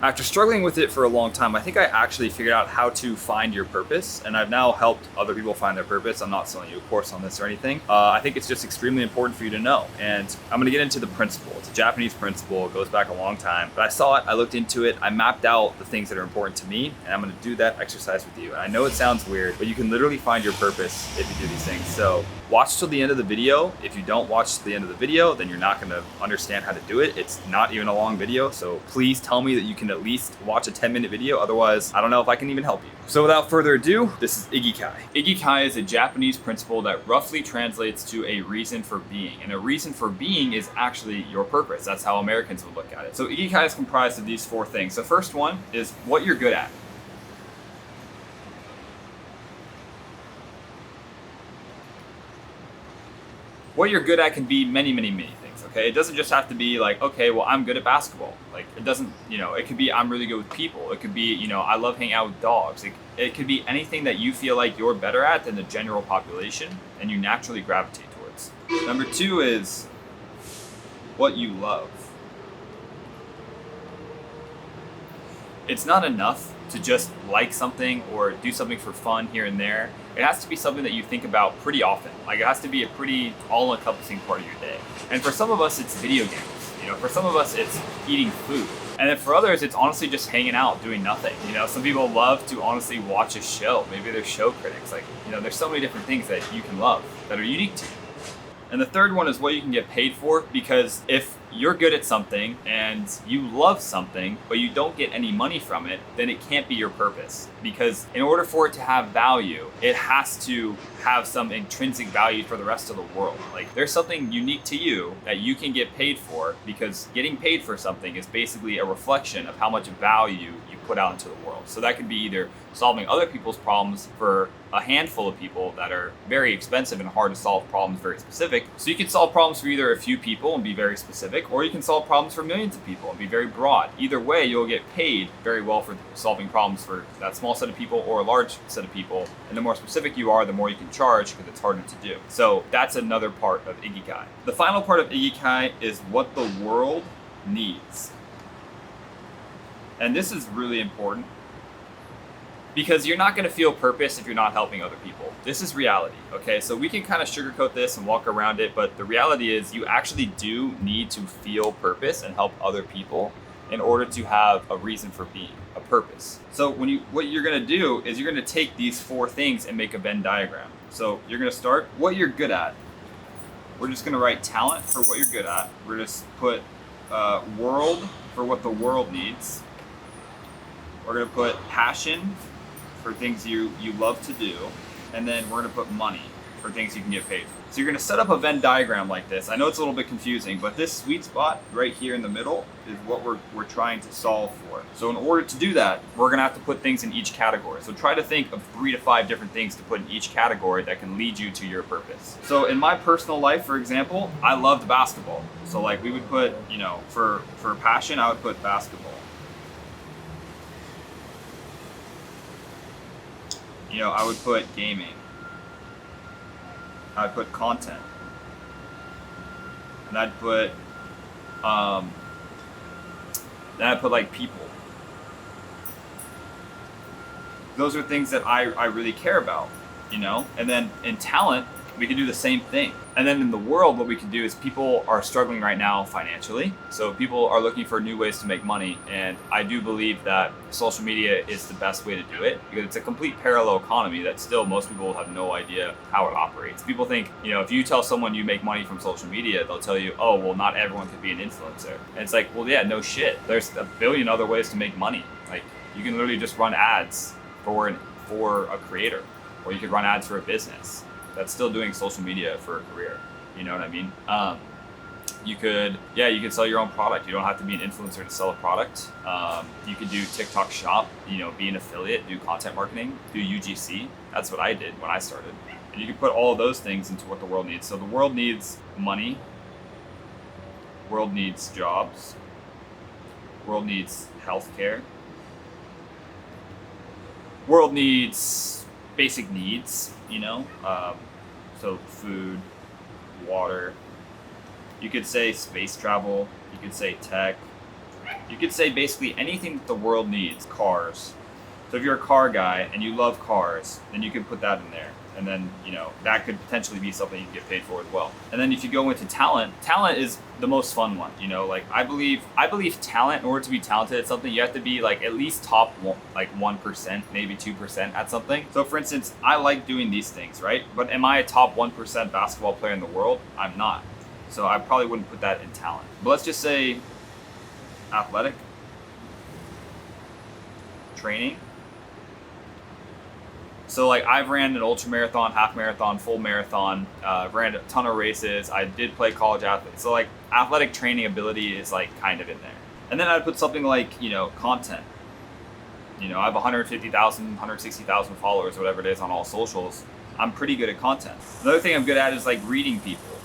After struggling with it for a long time, I think I actually figured out how to find your purpose, and I've now helped other people find their purpose. I'm not selling you a course on this or anything. I think it's just extremely important for you to know, and I'm going to get into the principle. It's a Japanese principle. It goes back a long time, but I saw it, I looked into it, I mapped out the things that are important to me, and I'm going to do that exercise with you. And I know it sounds weird, but you can literally find your purpose if you do these things. So watch till the end of the video. If you don't watch till the end of the video, then you're not going to understand how to do it. It's not even a long video, so please tell me that you can at least watch a 10-minute video. Otherwise, I don't know if I can even help you. So without further ado, this is Ikigai. Ikigai is a Japanese principle that roughly translates to a reason for being. And a reason for being is actually your purpose. That's how Americans would look at it. So Ikigai is comprised of these 4 things. The first one is what you're good at. What you're good at can be many, many, many things, okay? It doesn't just have to be like, okay, well, I'm good at basketball. Like, it doesn't, it could be I'm really good with people. It could be, I love hanging out with dogs. It could be anything that you feel like you're better at than the general population and you naturally gravitate towards. Number 2 is what you love. It's not enough to just like something or do something for fun here and there. It has to be something that you think about pretty often. Like, it has to be a pretty all-encompassing part of your day. And for some of us, it's video games. For some of us, it's eating food. And then for others, it's honestly just hanging out, doing nothing. Some people love to honestly watch a show. Maybe they're show critics. Like, there's so many different things that you can love that are unique to you. And the third one is what you can get paid for, because if you're good at something and you love something, but you don't get any money from it, then it can't be your purpose. Because in order for it to have value, it has to have some intrinsic value for the rest of the world. Like, there's something unique to you that you can get paid for, because getting paid for something is basically a reflection of how much value you put out into the world. So that could be either solving other people's problems for a handful of people that are very expensive and hard to solve problems very specific. So you can solve problems for either a few people and be very specific, or you can solve problems for millions of people and be very broad. Either way, you'll get paid very well for solving problems for that small set of people or a large set of people. And the more specific you are, the more you can charge, because it's harder to do. So that's another part of Ikigai. The final part of Ikigai is what the world needs. And this is really important, because you're not going to feel purpose if you're not helping other people. This is reality, okay? So we can kind of sugarcoat this and walk around it, but the reality is you actually do need to feel purpose and help other people in order to have a reason for being, a purpose. So what you're going to do is you're going to take these 4 things and make a Venn diagram. So you're going to start what you're good at. We're just going to write talent for what you're good at. We're going to put world for what the world needs. We're going to put passion for things you love to do, and then we're going to put money for things you can get paid for. So you're going to set up a Venn diagram like this. I know it's a little bit confusing, but this sweet spot right here in the middle is what we're trying to solve for. So in order to do that, we're going to have to put things in each category. So try to think of 3 to 5 different things to put in each category that can lead you to your purpose. So in my personal life, for example, I loved basketball. So like we would put, for passion, I would put basketball. I would put gaming. I'd put content. And I'd put, like people. Those are things that I really care about, And then in talent, we can do the same thing. And then in the world, what we can do is people are struggling right now financially. So people are looking for new ways to make money. And I do believe that social media is the best way to do it, because it's a complete parallel economy that still most people have no idea how it operates. People think, if you tell someone you make money from social media, they'll tell you, oh, well, not everyone could be an influencer. And it's like, well, yeah, no shit. There's a billion other ways to make money. Like, you can literally just run ads for a creator, or you could run ads for a business that's still doing social media for a career. You know what I mean? You could sell your own product. You don't have to be an influencer to sell a product. You could do TikTok shop, be an affiliate, do content marketing, do UGC. That's what I did when I started. And you can put all of those things into what the world needs. So the world needs money. World needs jobs. World needs healthcare. World needs basic needs, so food, water. You could say space travel, you could say tech, You could say basically anything that the world needs. Cars. So if you're a car guy and you love cars, then you could put that in there. And then, that could potentially be something you can get paid for as well. And then if you go into talent is the most fun one. Like I believe talent, in order to be talented at something, you have to be like at least top 1%, maybe 2% at something. So for instance, I like doing these things, right? But am I a top 1% basketball player in the world? I'm not. So I probably wouldn't put that in talent. But let's just say athletic, training. So like I've ran an ultra marathon, half marathon, full marathon, ran a ton of races. I did play college athlete. So like athletic training ability is like kind of in there. And then I'd put something like, content. I have 150,000, 160,000 followers, whatever it is on all socials. I'm pretty good at content. Another thing I'm good at is like reading people.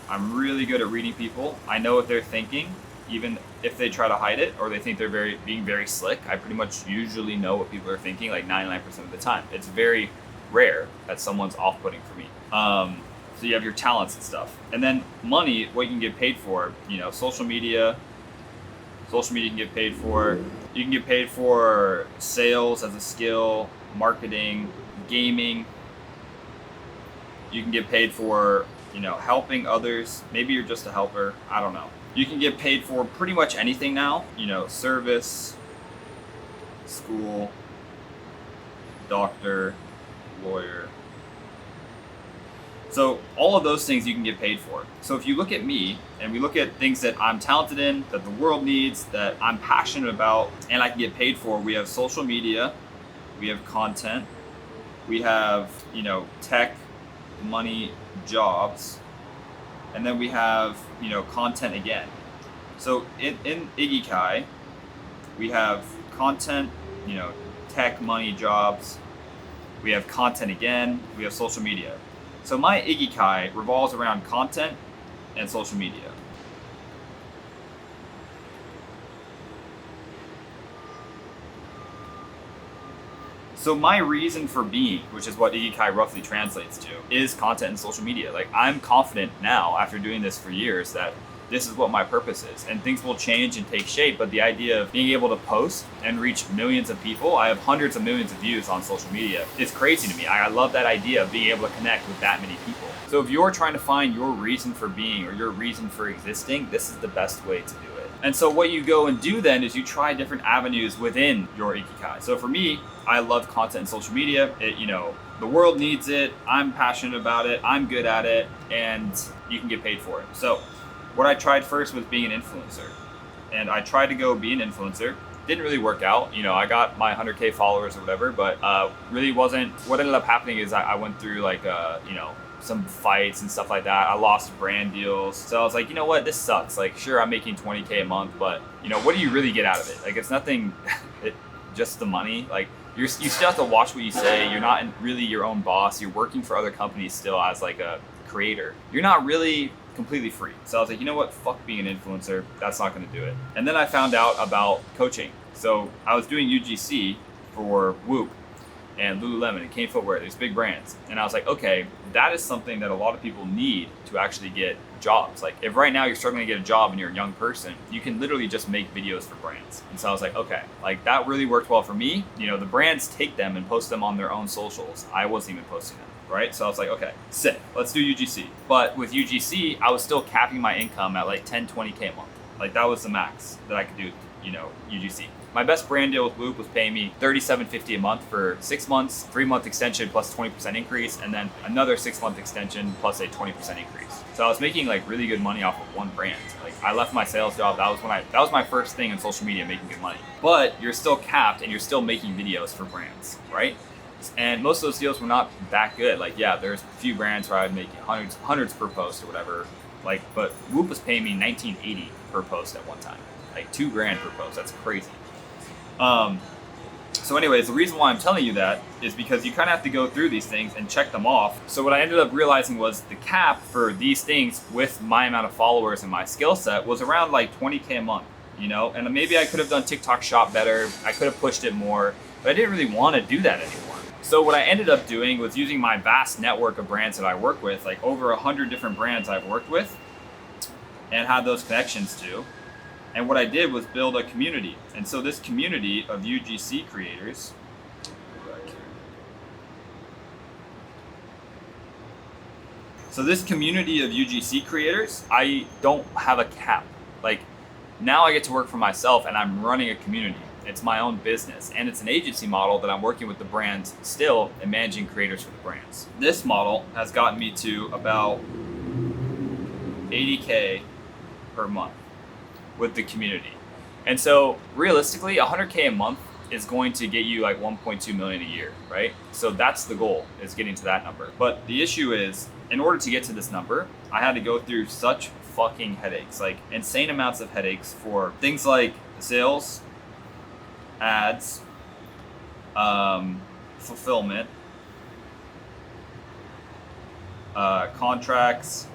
I'm really good at reading people. I know what they're thinking, even if they try to hide it or they think they're being very slick. I pretty much usually know what people are thinking, like 99% of the time. It's very rare that someone's off-putting for me. So you have your talents and stuff. And then money, what you can get paid for, social media you can get paid for. You can get paid for sales as a skill, marketing, gaming. You can get paid for, helping others. Maybe you're just a helper. I don't know. You can get paid for pretty much anything now. Service, school, doctor, lawyer. So all of those things you can get paid for. So if you look at me and we look at things that I'm talented in, that the world needs, that I'm passionate about, and I can get paid for, we have social media, we have content, we have, tech, money, jobs, and then we have, content again. So in Ikigai, we have content, tech, money, jobs, we have content again, we have social media. So my Ikigai revolves around content and social media. So my reason for being, which is what Ikigai roughly translates to, is content and social media. Like I'm confident now after doing this for years that this is what my purpose is, and things will change and take shape. But the idea of being able to post and reach millions of people, I have hundreds of millions of views on social media. It's crazy to me. I love that idea of being able to connect with that many people. So if you're trying to find your reason for being or your reason for existing, this is the best way to do it. And so what you go and do then is you try different avenues within your Ikigai. So for me, I love content and social media. The world needs it. I'm passionate about it. I'm good at it, and you can get paid for it. So what I tried first was being an influencer, and I tried to go be an influencer. Didn't really work out. I got my 100K followers or whatever, but really wasn't. What ended up happening is I went through some fights and stuff like that. I lost brand deals. So I was like, you know what, this sucks. Like, sure, I'm making 20K a month, but what do you really get out of it? Like, it's nothing, just the money. Like, you still have to watch what you say. You're not really your own boss. You're working for other companies still as like a creator. You're not really completely free. So I was like, you know what, fuck being an influencer. That's not going to do it. And then I found out about coaching. So I was doing UGC for Whoop and Lululemon and Kane Footwear, these big brands. And I was like, okay, that is something that a lot of people need to actually get jobs. Like if right now you're struggling to get a job and you're a young person, you can literally just make videos for brands. And so I was like, okay, like that really worked well for me. The brands take them and post them on their own socials. I wasn't even posting them, right? So I was like, okay, sick, let's do UGC. But with UGC, I was still capping my income at like 10, 20K a month. Like that was the max that I could do, UGC. My best brand deal with Whoop was paying me $37.50 a month for 6 months, 3-month extension plus 20% increase, and then another 6-month extension plus a 20% increase. So I was making like really good money off of one brand. Like I left my sales job. That was my first thing in social media, making good money. But you're still capped and you're still making videos for brands, right? And most of those deals were not that good. Like, yeah, there's a few brands where I would make hundreds per post or whatever. Like, but Whoop was paying me $19.80 per post at one time. Like $2,000 per post. That's crazy. So anyways, the reason why I'm telling you that is because you kind of have to go through these things and check them off. So what I ended up realizing was the cap for these things with my amount of followers and my skill set was around like 20K a month, and maybe I could have done TikTok Shop better. I could have pushed it more, but I didn't really want to do that anymore. So what I ended up doing was using my vast network of brands that I work with, like over 100 different brands I've worked with and had those connections to. And what I did was build a community. And so this community of UGC creators, so this community of UGC creators, I don't have a cap. Like, now I get to work for myself and I'm running a community. It's my own business, and it's an agency model that I'm working with the brands still and managing creators for the brands. This model has gotten me to about 80K per month with the community. And so realistically, 100K a month is going to get you like 1.2 million a year, right? So that's the goal, is getting to that number. But the issue is, in order to get to this number, I had to go through such fucking headaches, like insane amounts of headaches for things like sales, ads, fulfillment, contracts.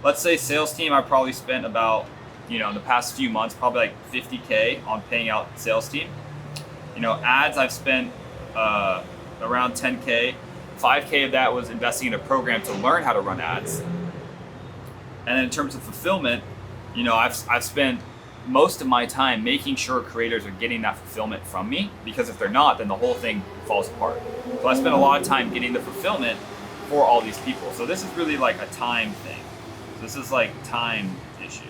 Let's say sales team, I probably spent about, in the past few months, probably like 50K on paying out sales team. Ads, I've spent around 10K. 5K of that was investing in a program to learn how to run ads. And then in terms of fulfillment, I've spent most of my time making sure creators are getting that fulfillment from me, because if they're not, then the whole thing falls apart. So I spent a lot of time getting the fulfillment for all these people. So this is really like a time thing. This is like time issue.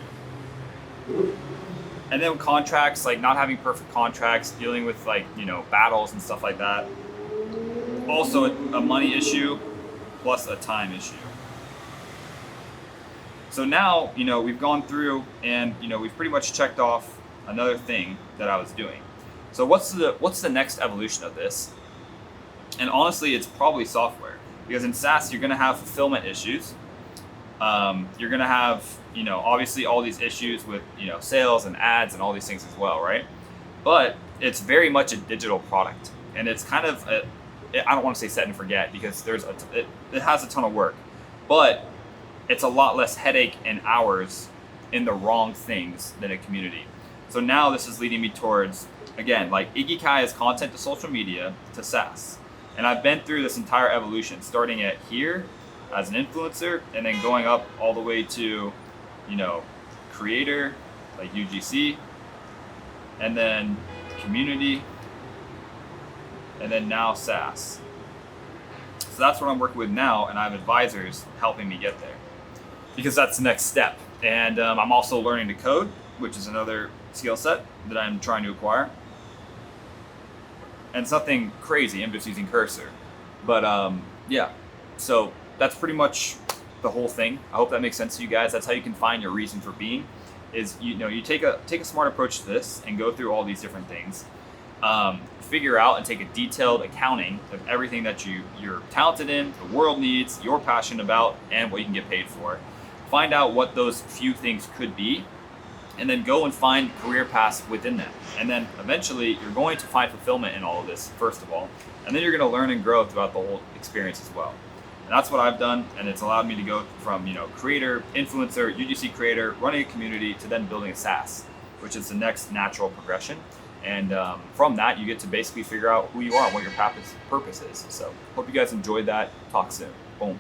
And then contracts, like not having perfect contracts, dealing with like, battles and stuff like that. Also a money issue plus a time issue. So now, we've gone through and, we've pretty much checked off another thing that I was doing. So what's the next evolution of this? And honestly, it's probably software, because in SaaS, you're going to have fulfillment issues. You're going to have, obviously all these issues with, sales and ads and all these things as well, right? But it's very much a digital product, and it's kind of I don't want to say set and forget, because it has a ton of work, but it's a lot less headache and hours in the wrong things than a community. So now this is leading me towards, again, like Ikigai is content to social media to SaaS. And I've been through this entire evolution, starting at here as an influencer, and then going up all the way to, creator, like UGC, and then community, and then now SaaS. So that's what I'm working with now, and I have advisors helping me get there, because that's the next step. And I'm also learning to code, which is another skill set that I'm trying to acquire. And it's nothing crazy, I'm just using cursor. But yeah, so that's pretty much the whole thing. I hope that makes sense to you guys. That's how you can find your reason for being, is you take a smart approach to this and go through all these different things. Figure out and take a detailed accounting of everything that you're talented in, the world needs, you're passionate about, and what you can get paid for. Find out what those few things could be, and then go and find career paths within them. And then eventually you're going to find fulfillment in all of this, first of all, and then you're going to learn and grow throughout the whole experience as well. And that's what I've done, and it's allowed me to go from creator, influencer, UGC creator, running a community, to then building a SaaS, which is the next natural progression. And from that, you get to basically figure out who you are and what your purpose is. So hope you guys enjoyed that. Talk soon. Boom.